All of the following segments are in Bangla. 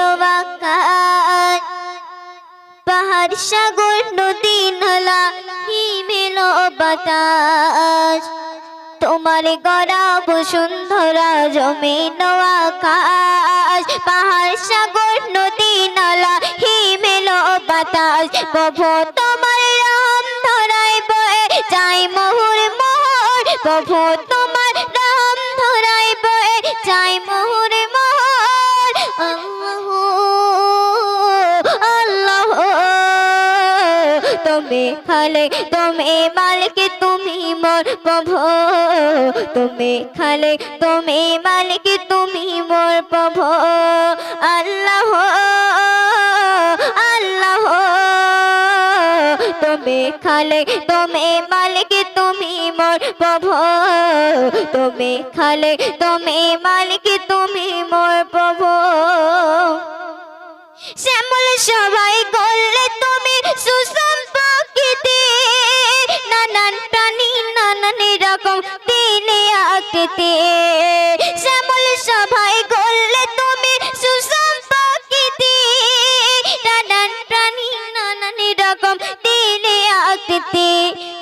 আকাশ পাহাড় সাগর নদী নালা হিমেল বাতাস তোমার গড়া বসুন্ধরা জমিন আকাশ পাহাড় সাগর নদী নালা হিমেল বাতাস প্রভু তোমার রাম ধরায় বয়ে যাই মোহর মোহর প্রভু তোমার রাম ধরায় বয়ে যাই মোহর মোহর আল্লাহ তুমি খালে তুমি মালিক তুমি মোর প্রভু তুমি খালে তুমি মালিক তুমি মোর প্রভু আল্লাহ আল্লাহ তুমি খালে তুমি মালিক তুমি মোর প্রভু তুমি খালে তুমি মালিক তুমি মোর প্রভু শ্যামল সবাই করলে তুমি সুসম্পর্কিতে নানান প্রাণী নানান রকম দিনে আকৃতি শ্যামল সবাই করলে তুমি সুসম্পর্কিতে নানান প্রাণী নানান রকম দিনে আকৃতি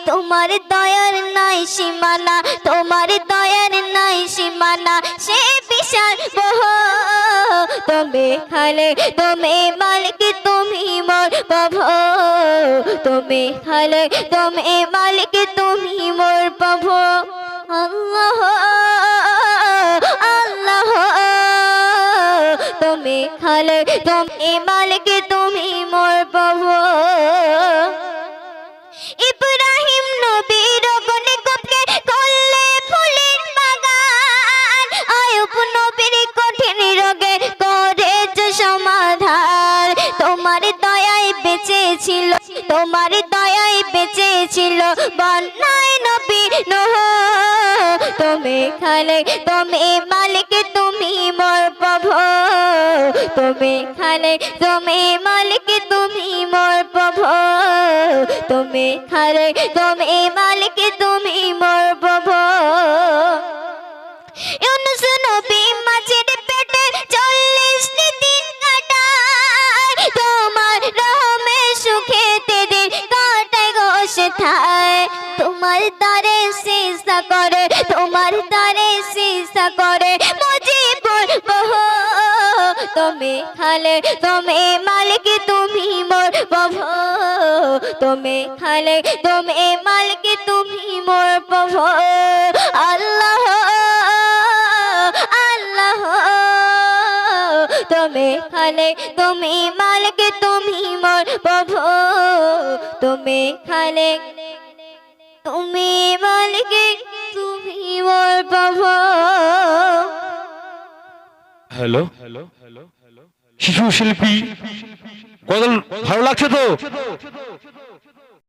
তোমার দয়ার নাই সীমানা তোমার দয়ার নাই সীমানা সে বিশাল বহু তুমি খালে তুমি মালিক তুমি মোর প্রভু তুমি খালে তুমি মালিক তুমি মোর প্রভু আল্লাহ আল্লাহ তুমি খালে তুমি মালিক তুমি মোর প্রভু ইব্রাহিম নবীর গণিককে করলে ফুলের বাগান আয়ুব নবীর কঠিন রোগে করেছ সমাধান তোমার দয়ায় বেঁচে ছিল তোমার দয়ায় বেঁচে ছিল বন্যায় নবী নূহ তুমি খালে তুমি মালিক তুমি মোর প্রভু তুমি খালে তুমি মালিক তুমি মোর প্রভু তুমি খালে তুমি মালিক তুমি মোর প্রভু ইউনুস নবী মাছের পেটে 40 দিন কাটায় তোমার রহমে সুখেতে দিন কাটায় গো সেথায় তোমার দ্বারে সিজদা করে তোমার দ্বারে সিজদা করে মুজিবুর বহু তুমি খালে তুমি মালিক তুমি মোর প্রভু তুমি খালে তুমি মালিক তুমি মোর প্রভু আল্লাহ আল্লাহ তুমি খালে তুমি মালিক তুমি মোর প্রভু তুমি খালে তুমি মালিক তুমি মোর প্রভু হ্যালো হ্যালো, শিশু শিল্পী কদল ভালো লাগছে তো?